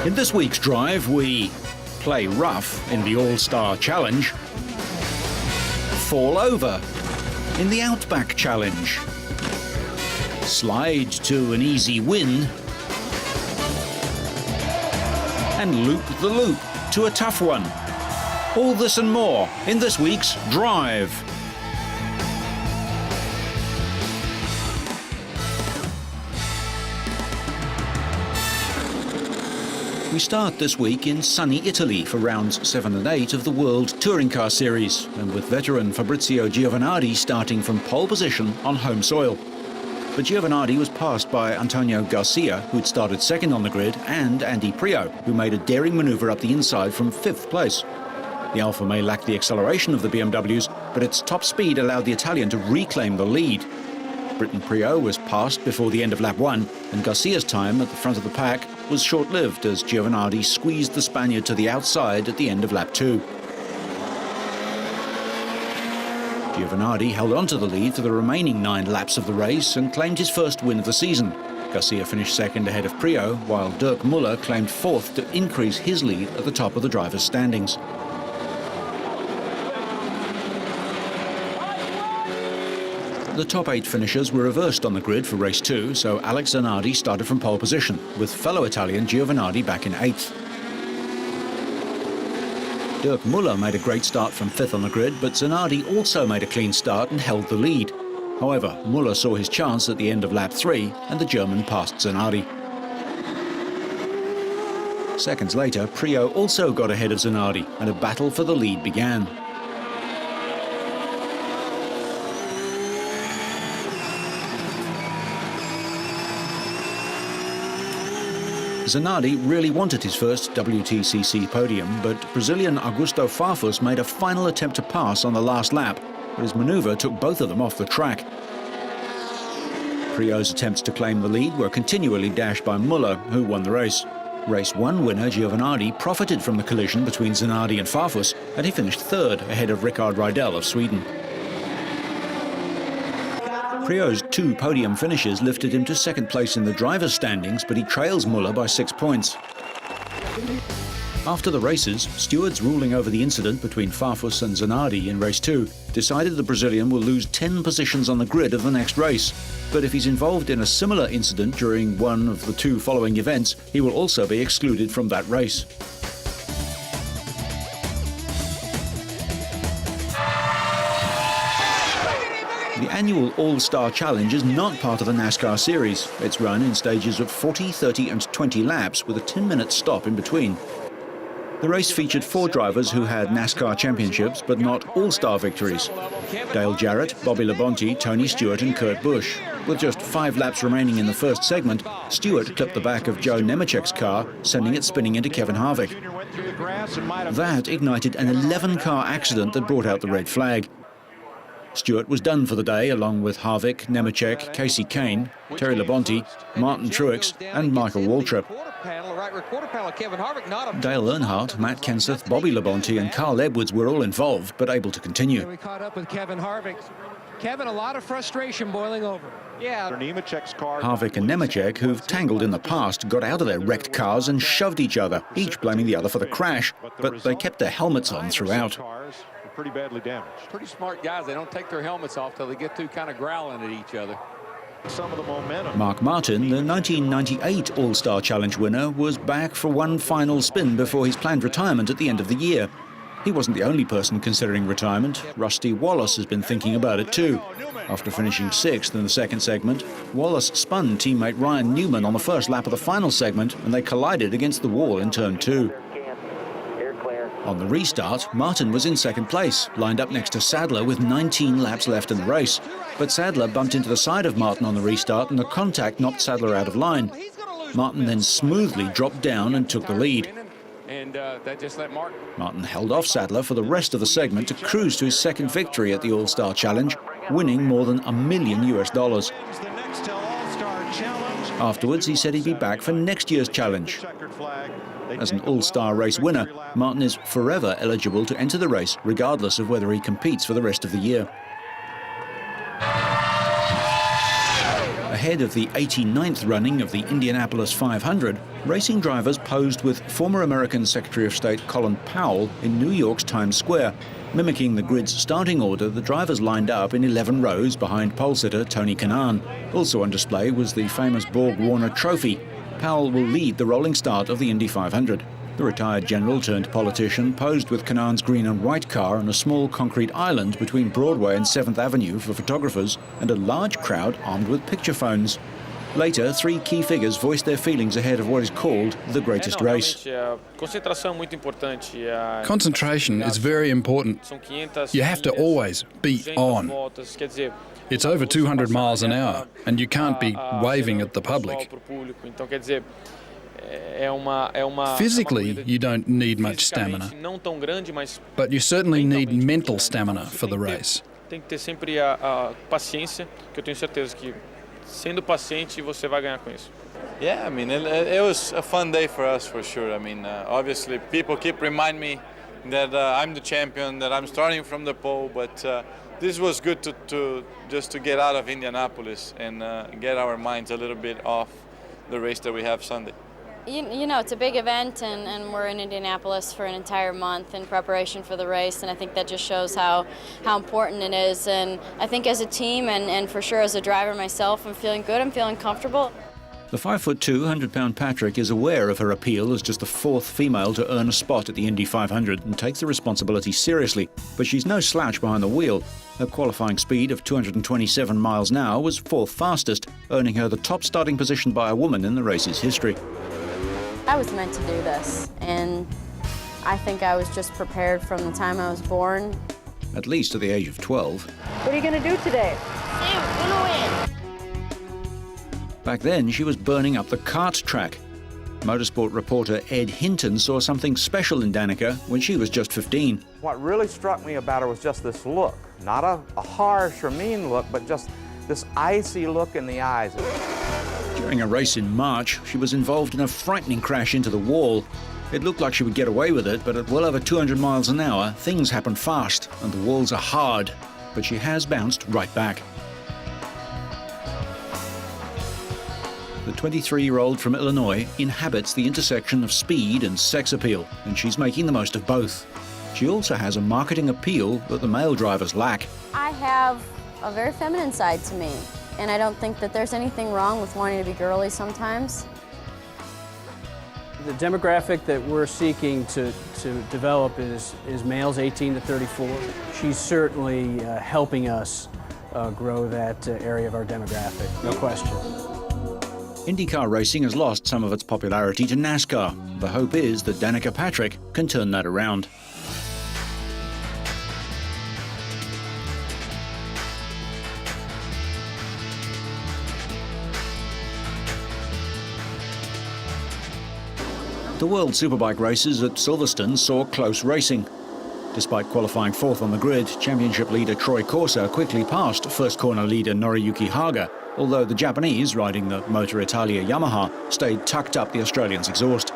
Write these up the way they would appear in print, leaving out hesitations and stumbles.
In this week's drive, we play rough in the All-Star Challenge, fall over in the Outback Challenge, slide to an easy win, and loop the loop to a tough one. All this and more in this week's Drive. We start this week in sunny Italy for rounds 7 and 8 of the World Touring Car Series, and with veteran Fabrizio Giovanardi starting from pole position on home soil. But Giovanardi was passed by Antonio Garcia, who'd started second on the grid, and Andy Prio, who made a daring manoeuvre up the inside from 5th place. The Alfa may lack the acceleration of the BMWs, but its top speed allowed the Italian to reclaim the lead. Briton Prio was passed before the end of lap 1, and Garcia's time at the front of the pack was short-lived as Giovanardi squeezed the Spaniard to the outside at the end of lap 2. Giovanardi held on to the lead for the remaining 9 laps of the race and claimed his first win of the season. Garcia finished second ahead of Prio, while Dirk Muller claimed 4th to increase his lead at the top of the drivers' standings. The top 8 finishers were reversed on the grid for race 2, so Alex Zanardi started from pole position, with fellow Italian Giovanardi back in 8th. Dirk Muller made a great start from 5th on the grid, but Zanardi also made a clean start and held the lead. However, Muller saw his chance at the end of lap 3, and the German passed Zanardi. Seconds later, Prio also got ahead of Zanardi, and a battle for the lead began. Zanardi really wanted his first WTCC podium, but Brazilian Augusto Farfus made a final attempt to pass on the last lap, but his manoeuvre took both of them off the track. Prio's attempts to claim the lead were continually dashed by Muller, who won the race. Race 1 winner Giovanardi profited from the collision between Zanardi and Farfus, and he finished 3rd ahead of Rickard Rydell of Sweden. Prio's 2 podium finishes lifted him to 2nd place in the drivers' standings, but he trails Muller by 6 points. After the races, stewards ruling over the incident between Farfus and Zanardi in race 2 decided the Brazilian will lose 10 positions on the grid of the next race. But if he's involved in a similar incident during one of the 2 following events, he will also be excluded from that race. The annual All-Star Challenge is not part of the NASCAR series. It's run in stages of 40, 30 and 20 laps with a 10-minute stop in between. The race featured 4 drivers who had NASCAR championships but not All-Star victories. Dale Jarrett, Bobby Labonte, Tony Stewart and Kurt Busch. With just 5 laps remaining in the first segment, Stewart clipped the back of Joe Nemechek's car, sending it spinning into Kevin Harvick. That ignited an 11-car accident that brought out the red flag. Stewart was done for the day, along with Harvick, Nemechek, Casey Kane, Terry Labonte, Martin Truex and Michael Waltrip. Dale Earnhardt, Matt Kenseth, Bobby Labonte and Carl Edwards were all involved, but able to continue. We caught up with Kevin Harvick. Kevin, a lot of frustration boiling over. Yeah. Harvick and Nemechek, who've tangled in the past, got out of their wrecked cars and shoved each other, each blaming the other for the crash, but they kept their helmets on throughout. Pretty badly damaged. Pretty smart guys. They don't take their helmets off till they get to kind of growling at each other. Some of the momentum. Mark Martin, the 1998 All-Star Challenge winner, was back for one final spin before his planned retirement at the end of the year. He wasn't the only person considering retirement. Rusty Wallace has been thinking about it too. After finishing 6th in the second segment, Wallace spun teammate Ryan Newman on the first lap of the final segment, and they collided against the wall in turn 2. On the restart, Martin was in second place, lined up next to Sadler with 19 laps left in the race. But Sadler bumped into the side of Martin on the restart, and the contact knocked Sadler out of line. Martin then smoothly dropped down and took the lead. Martin held off Sadler for the rest of the segment to cruise to his second victory at the All-Star Challenge, winning more than $1 million. Afterwards, he said he'd be back for next year's challenge. As an all-star race winner, Martin is forever eligible to enter the race, regardless of whether he competes for the rest of the year. ahead of the 89th running of the Indianapolis 500, racing drivers posed with former American Secretary of State Colin Powell in New York's Times Square. Mimicking the grid's starting order, the drivers lined up in 11 rows behind pole-sitter Tony Kanaan. Also on display was the famous Borg Warner Trophy. Powell will lead the rolling start of the Indy 500. The retired general turned politician posed with Kanaan's green and white car on a small concrete island between Broadway and 7th Avenue for photographers and a large crowd armed with picture phones. Later, three key figures voiced their feelings ahead of what is called the greatest race. Concentration is very important. You have to always be on. It's over 200 miles an hour, and you can't be waving at the public. Physically, you don't need much stamina, but you certainly need mental stamina for the race. Yeah, I mean, it was a fun day for us for sure. I mean, obviously, people keep reminding me that I'm the champion, that I'm starting from the pole, but this was good to get out of Indianapolis and get our minds a little bit off the race that we have Sunday. You know, it's a big event, and we're in Indianapolis for an entire month in preparation for the race, and I think that just shows how important it is. And I think as a team and for sure as a driver myself, I'm feeling good, I'm feeling comfortable. The 5'2", 100-pound Patrick is aware of her appeal as just the fourth female to earn a spot at the Indy 500 and takes the responsibility seriously. But she's no slouch behind the wheel. Her qualifying speed of 227 miles an hour was fourth fastest, earning her the top starting position by a woman in the race's history. I was meant to do this, and I think I was just prepared from the time I was born. At least at the age of 12. What are you going to do today? I'm gonna win. Back then, she was burning up the kart track. Motorsport reporter Ed Hinton saw something special in Danica when she was just 15. What really struck me about her was just this look. Not a harsh or mean look, but just this icy look in the eyes. During a race in March, she was involved in a frightening crash into the wall. It looked like she would get away with it, but at well over 200 miles an hour, things happen fast and the walls are hard. But she has bounced right back. The 23-year-old from Illinois inhabits the intersection of speed and sex appeal, and she's making the most of both. She also has a marketing appeal that the male drivers lack. I have a very feminine side to me, and I don't think that there's anything wrong with wanting to be girly sometimes. The demographic that we're seeking to develop is males 18 to 34. She's certainly helping us grow that area of our demographic, no question. IndyCar racing has lost some of its popularity to NASCAR. The hope is that Danica Patrick can turn that around. The World Superbike races at Silverstone saw close racing. Despite qualifying fourth on the grid, championship leader Troy Corser quickly passed first corner leader Noriyuki Haga, although the Japanese, riding the Motor Italia Yamaha, stayed tucked up the Australian's exhaust.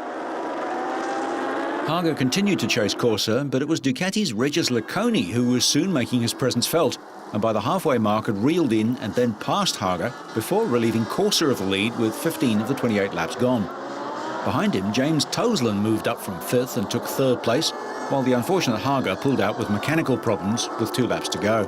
Haga continued to chase Corser, but it was Ducati's Regis Laconi who was soon making his presence felt, and by the halfway mark had reeled in and then passed Haga before relieving Corser of the lead with 15 of the 28 laps gone. Behind him, James Toseland moved up from fifth and took third place, while the unfortunate Haga pulled out with mechanical problems with 2 laps to go.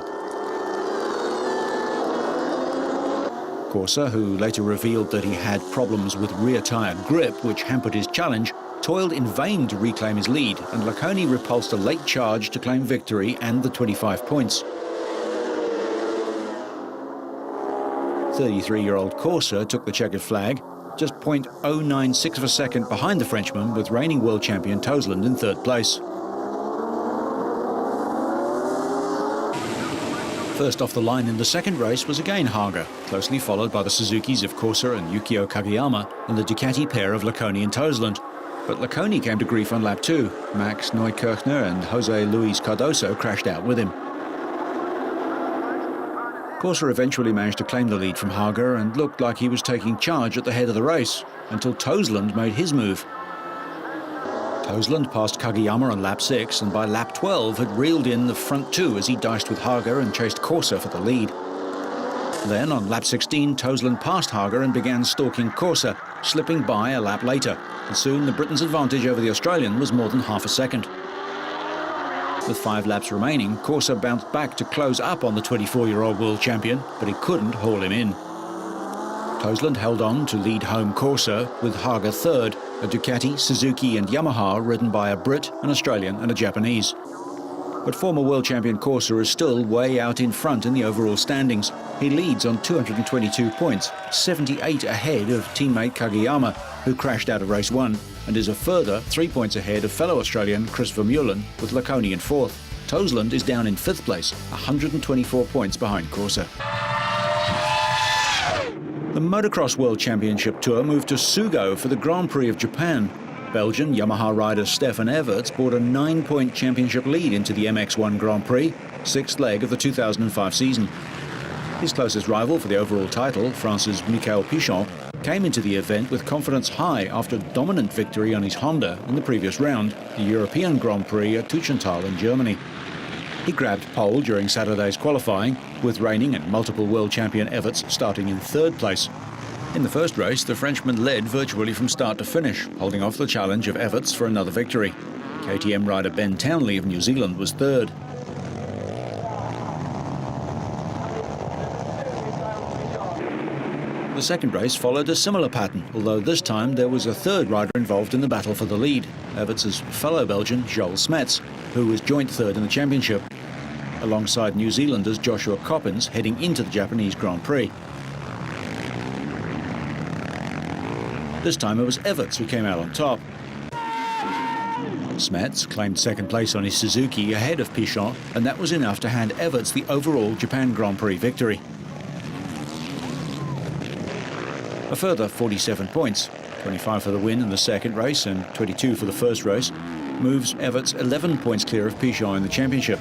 Corser, who later revealed that he had problems with rear tyre grip, which hampered his challenge, toiled in vain to reclaim his lead, and Laconi repulsed a late charge to claim victory and the 25 points. 33-year-old Corser took the checkered flag, just 0.096 of a second behind the Frenchman, with reigning world champion Toseland in third place. First off the line in the second race was again Haga, closely followed by the Suzukis of Corser and Yukio Kageyama and the Ducati pair of Laconi and Toseland. But Laconi came to grief on lap 2. Max Neukirchner and Jose Luis Cardoso crashed out with him. Corser eventually managed to claim the lead from Haga and looked like he was taking charge at the head of the race, until Toseland made his move. Toseland passed Kageyama on lap 6 and by lap 12 had reeled in the front 2 as he diced with Haga and chased Corser for the lead. Then, on lap 16, Toseland passed Hager and began stalking Corsa, slipping by a lap later. And soon the Britain's advantage over the Australian was more than half a second. With 5 laps remaining, Corsa bounced back to close up on the 24-year-old world champion, but he couldn't haul him in. Toseland held on to lead home Corsa, with Hager third, a Ducati, Suzuki and Yamaha ridden by a Brit, an Australian and a Japanese. But former world champion Corsa is still way out in front in the overall standings. He leads on 222 points, 78 ahead of teammate Kageyama, who crashed out of race 1, and is a further 3 points ahead of fellow Australian Chris Vermeulen, with Laconi in 4th. Toseland is down in 5th place, 124 points behind Corsa. The Motocross World Championship Tour moved to Sugo for the Grand Prix of Japan. Belgian Yamaha rider Stefan Everts brought a 9-point championship lead into the MX1 Grand Prix, 6th leg of the 2005 season. His closest rival for the overall title, France's Michael Pichon, came into the event with confidence high after a dominant victory on his Honda in the previous round, the European Grand Prix at Tuchenthal in Germany. He grabbed pole during Saturday's qualifying, with reigning and multiple world champion Everts starting in 3rd place. In the first race, the Frenchman led virtually from start to finish, holding off the challenge of Everts for another victory. KTM rider Ben Townley of New Zealand was 3rd. The second race followed a similar pattern, although this time there was a 3rd rider involved in the battle for the lead, Everts' fellow Belgian Joel Smets, who was joint 3rd in the championship, alongside New Zealanders Joshua Coppins heading into the Japanese Grand Prix. This time it was Everts who came out on top. Smets claimed 2nd place on his Suzuki ahead of Pichon, and that was enough to hand Everts the overall Japan Grand Prix victory. A further 47 points, 25 for the win in the second race and 22 for the first race, moves Everts 11 points clear of Pichon in the championship.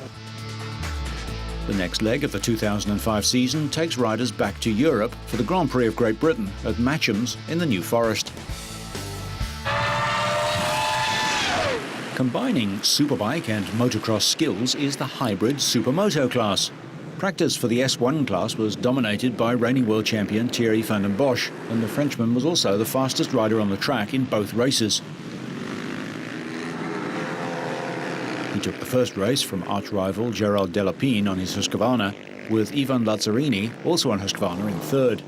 The next leg of the 2005 season takes riders back to Europe for the Grand Prix of Great Britain at Matcham's in the New Forest. Combining superbike and motocross skills is the hybrid supermoto class. Practice for the S1 class was dominated by reigning world champion Thierry van den Bosch, and the Frenchman was also the fastest rider on the track in both races. He took the first race from arch-rival Gerald Delapine on his Husqvarna, with Ivan Lazzarini also on Husqvarna in 3rd.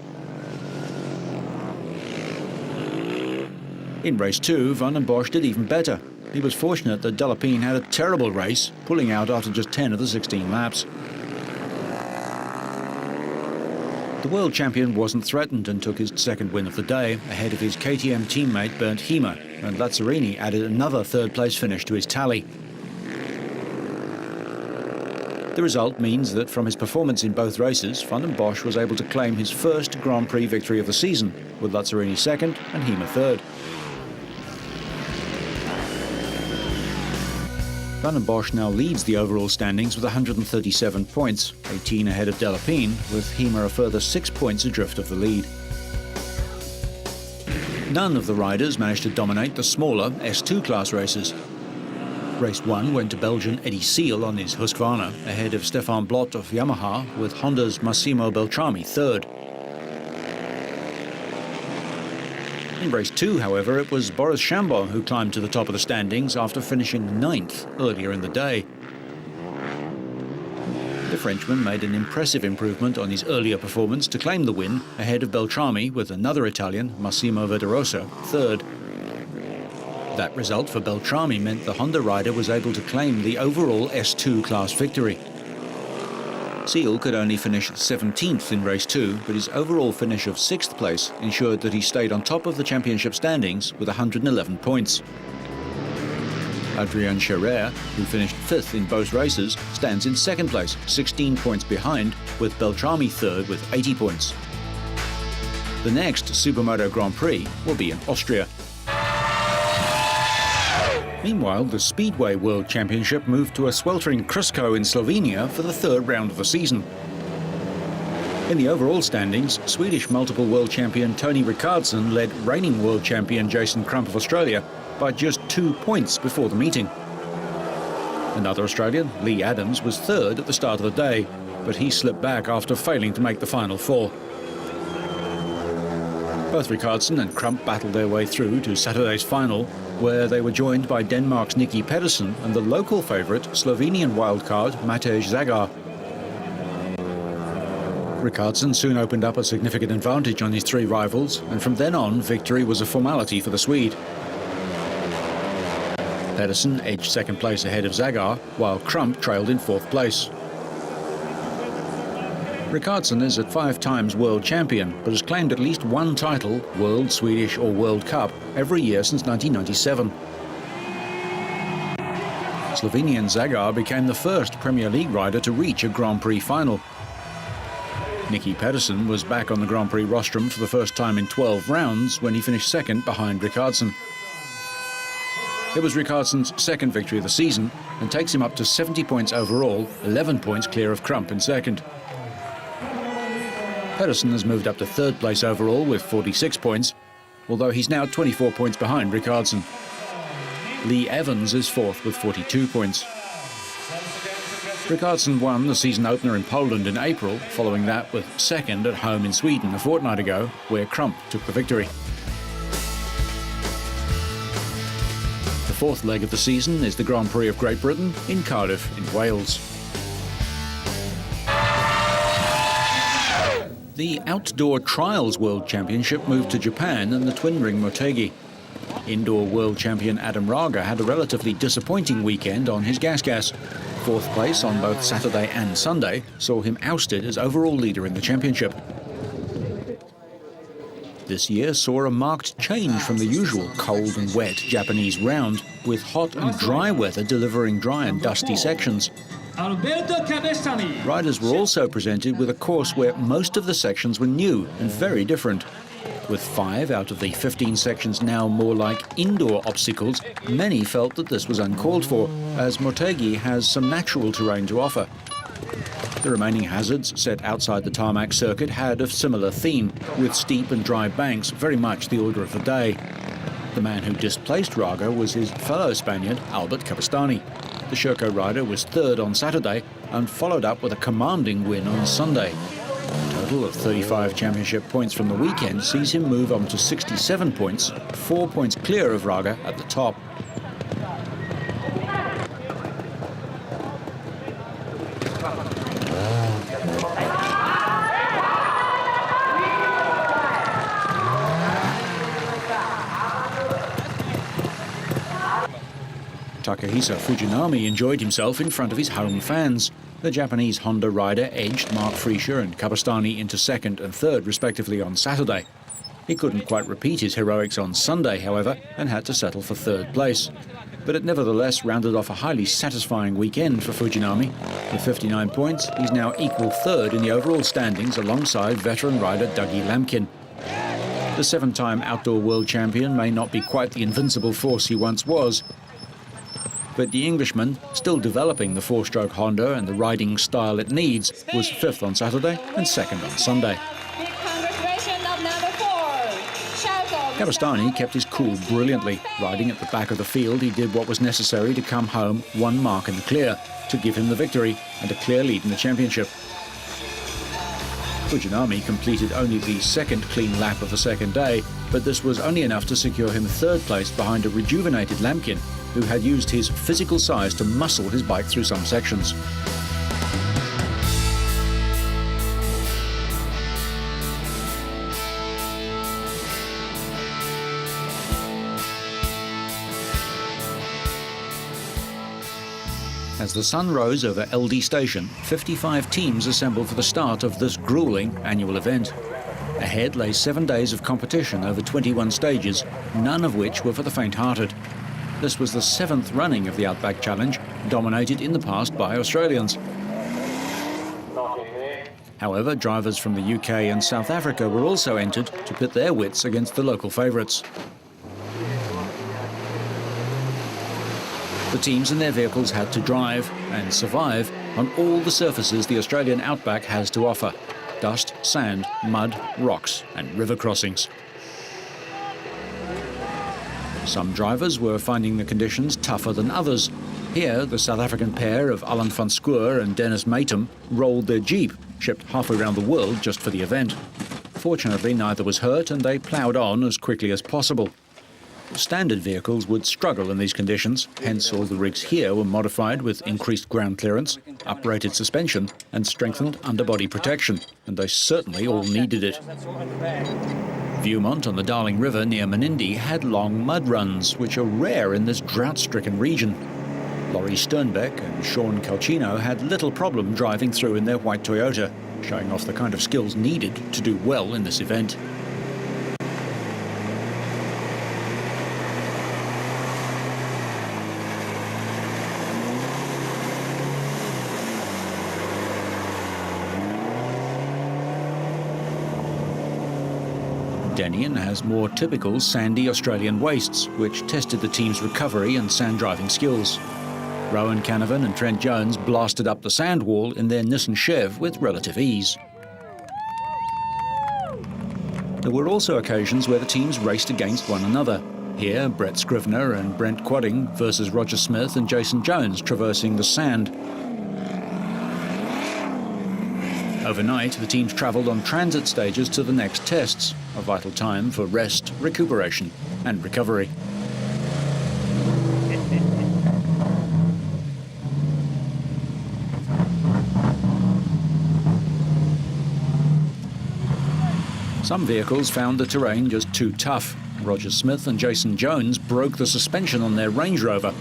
In race 2, Van den Bosch did even better. He was fortunate that Delapine had a terrible race, pulling out after just 10 of the 16 laps. The world champion wasn't threatened and took his 2nd win of the day, ahead of his KTM teammate Bernd Hiemer, and Lazzarini added another 3rd place finish to his tally. The result means that from his performance in both races, Van den Bosch was able to claim his first Grand Prix victory of the season, with Lazzarini 2nd and Hiemer 3rd. Van den Bosch now leads the overall standings with 137 points, 18 ahead of Delapine, with Hiemer a further 6 points adrift of the lead. None of the riders managed to dominate the smaller S2 class races. Race 1 went to Belgian Eddie Seal on his Husqvarna, ahead of Stefan Blot of Yamaha, with Honda's Massimo Beltrami 3rd. In race 2, however, it was Boris Chambon who climbed to the top of the standings after finishing 9th earlier in the day. The Frenchman made an impressive improvement on his earlier performance to claim the win, ahead of Beltrami, with another Italian, Massimo Verderosa, 3rd. That result for Beltrami meant the Honda rider was able to claim the overall S2 class victory. Seal could only finish 17th in race 2, but his overall finish of 6th place ensured that he stayed on top of the championship standings with 111 points. Adrien Scherer, who finished 5th in both races, stands in 2nd place, 16 points behind, with Beltrami 3rd with 80 points. The next Supermoto Grand Prix will be in Austria. Meanwhile, the Speedway World Championship moved to a sweltering Krško in Slovenia for the 3rd round of the season. In the overall standings, Swedish multiple world champion Tony Rickardsson led reigning world champion Jason Crump of Australia by just 2 points before the meeting. Another Australian, Lee Adams, was 3rd at the start of the day, but he slipped back after failing to make the final four. Both Rickardsen and Crump battled their way through to Saturday's final, where they were joined by Denmark's Nicky Pedersen and the local favourite, Slovenian wildcard Matej Zagar. Rickardsen soon opened up a significant advantage on his three rivals, and from then on, victory was a formality for the Swede. Pedersen edged second place ahead of Zagar, while Crump trailed in fourth place. Rickardsen is a 5 times world champion, but has claimed at least one title, World, Swedish or World Cup, every year since 1997. Slovenian Zagar became the first Premier League rider to reach a Grand Prix final. Nicky Pedersen was back on the Grand Prix rostrum for the first time in 12 rounds when he finished second behind Rickardsen. It was Rickardsen's second victory of the season and takes him up to 70 points overall, 11 points clear of Crump in second. Pedersen has moved up to third place overall with 46 points, although he's now 24 points behind Rickardsen. Lee Evans is fourth with 42 points. Rickardsen won the season opener in Poland in April, following that with second at home in Sweden a fortnight ago, where Crump took the victory. The fourth leg of the season is the Grand Prix of Great Britain in Cardiff in Wales. The Outdoor Trials World Championship moved to Japan and the twin ring Motegi. Indoor world champion Adam Raga had a relatively disappointing weekend on his gas. Fourth place on both Saturday and Sunday saw him ousted as overall leader in the championship. This year saw a marked change from the usual cold and wet Japanese round, with hot and dry weather delivering dry and dusty sections. Riders were also presented with a course where most of the sections were new and very different. With 5 out of the 15 sections now more like indoor obstacles, many felt that this was uncalled for, as Motegi has some natural terrain to offer. The remaining hazards set outside the tarmac circuit had a similar theme, with steep and dry banks very much the order of the day. The man who displaced Raga was his fellow Spaniard, Albert Cabestany. The Sherco rider was third on Saturday and followed up with a commanding win on Sunday. A total of 35 championship points from the weekend sees him move on to 67 points, 4 points clear of Raga at the top. Takehisa Fujinami enjoyed himself in front of his home fans. The Japanese Honda rider edged Mark Friescher and Cabestany into second and third, respectively, on Saturday. He couldn't quite repeat his heroics on Sunday, however, and had to settle for third place. But it nevertheless rounded off a highly satisfying weekend for Fujinami. With 59 points, he's now equal third in the overall standings alongside veteran rider Dougie Lamkin. The 7-time outdoor world champion may not be quite the invincible force he once was, but the Englishman, still developing the 4-stroke Honda and the riding style it needs, was 5th on Saturday and 2nd on Sunday. Cabestany kept his cool brilliantly. Riding at the back of the field, he did what was necessary to come home 1 mark in the clear, to give him the victory and a clear lead in the championship. Fujinami completed only the 2nd clean lap of the 2nd day, but this was only enough to secure him 3rd place behind a rejuvenated Lamkin, who had used his physical size to muscle his bike through some sections. As the sun rose over LD Station, 55 teams assembled for the start of this grueling annual event. Ahead lay 7 days of competition over 21 stages, none of which were for the faint-hearted. This was the 7th running of the Outback Challenge, dominated in the past by Australians. However, drivers from the UK and South Africa were also entered to pit their wits against the local favourites. The teams and their vehicles had to drive and survive on all the surfaces the Australian Outback has to offer: dust, sand, mud, rocks and river crossings. Some drivers were finding the conditions tougher than others. Here, the South African pair of Alan van Schoor and Dennis Matum rolled their Jeep, shipped halfway around the world just for the event. Fortunately, neither was hurt and they ploughed on as quickly as possible. Standard vehicles would struggle in these conditions, hence all the rigs here were modified with increased ground clearance, uprated suspension and strengthened underbody protection, and they certainly all needed it. Viewmont on the Darling River near Menindee had long mud runs, which are rare in this drought-stricken region. Laurie Sternbeck and Sean Calcino had little problem driving through in their white Toyota, showing off the kind of skills needed to do well in this event. Denian has more typical sandy Australian wastes, which tested the team's recovery and sand driving skills. Rowan Canavan and Trent Jones blasted up the sand wall in their Nissan Chev with relative ease. There were also occasions where the teams raced against one another. Here, Brett Scrivener and Brent Quadding versus Roger Smith and Jason Jones traversing the sand. Overnight, the teams travelled on transit stages to the next tests, a vital time for rest, recuperation and recovery. Some vehicles found the terrain just too tough. Roger Smith and Jason Jones broke the suspension on their Range Rover.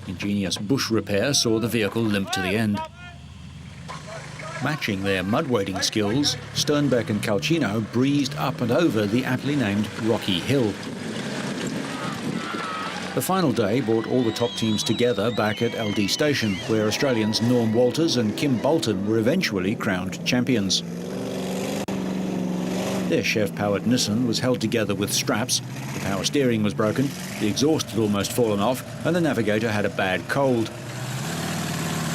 Ingenious bush repair saw the vehicle limp to the end. Matching their mud wading skills, Sternbeck and Calcino breezed up and over the aptly named Rocky Hill. The final day brought all the top teams together back at LD Station, where Australians Norm Walters and Kim Bolton were eventually crowned champions. Their Chev-powered Nissan was held together with straps, the power steering was broken, the exhaust had almost fallen off, and the navigator had a bad cold.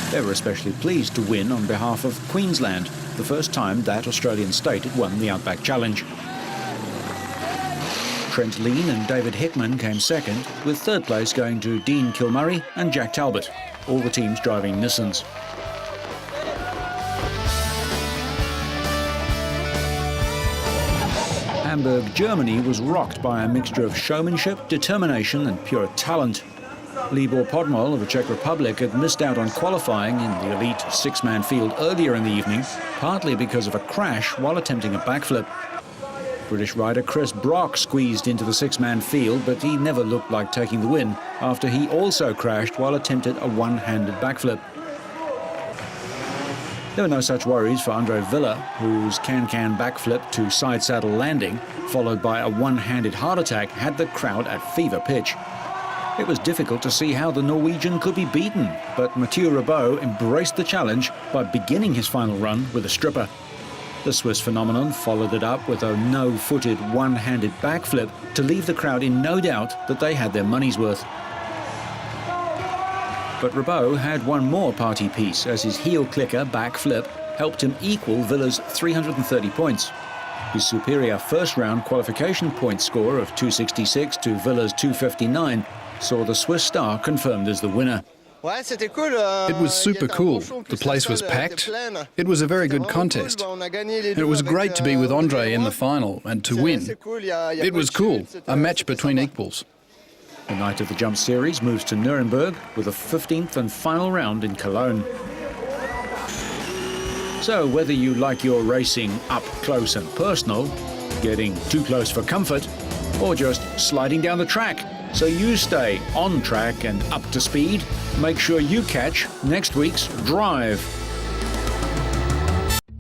They were especially pleased to win on behalf of Queensland, the first time that Australian state had won the Outback Challenge. Trent Lean and David Hickman came second, with third place going to Dean Kilmurray and Jack Talbot, all the teams driving Nissans. Hamburg, Germany was rocked by a mixture of showmanship, determination and pure talent. Libor Podmol of the Czech Republic had missed out on qualifying in the elite six-man field earlier in the evening, partly because of a crash while attempting a backflip. British rider Chris Brock squeezed into the six-man field, but he never looked like taking the win after he also crashed while attempted a one-handed backflip. There were no such worries for Andre Villa, whose can-can backflip to side saddle landing, followed by a one-handed heart attack, had the crowd at fever pitch. It was difficult to see how the Norwegian could be beaten, but Mathieu Rabault embraced the challenge by beginning his final run with a stripper. The Swiss phenomenon followed it up with a no-footed one-handed backflip to leave the crowd in no doubt that they had their money's worth. But Rabault had one more party piece as his heel clicker backflip helped him equal Villa's 330 points. His superior first-round qualification point score of 266 to Villa's 259 saw the Swiss star confirmed as the winner. It was super cool. The place was packed. It was a very good contest. It was great to be with Andre in the final and to win. It was cool, a match between equals. The night of the jump series moves to Nuremberg with a 15th and final round in Cologne. So whether you like your racing up close and personal, getting too close for comfort, or just sliding down the track so you stay on track and up to speed, make sure you catch next week's Drive.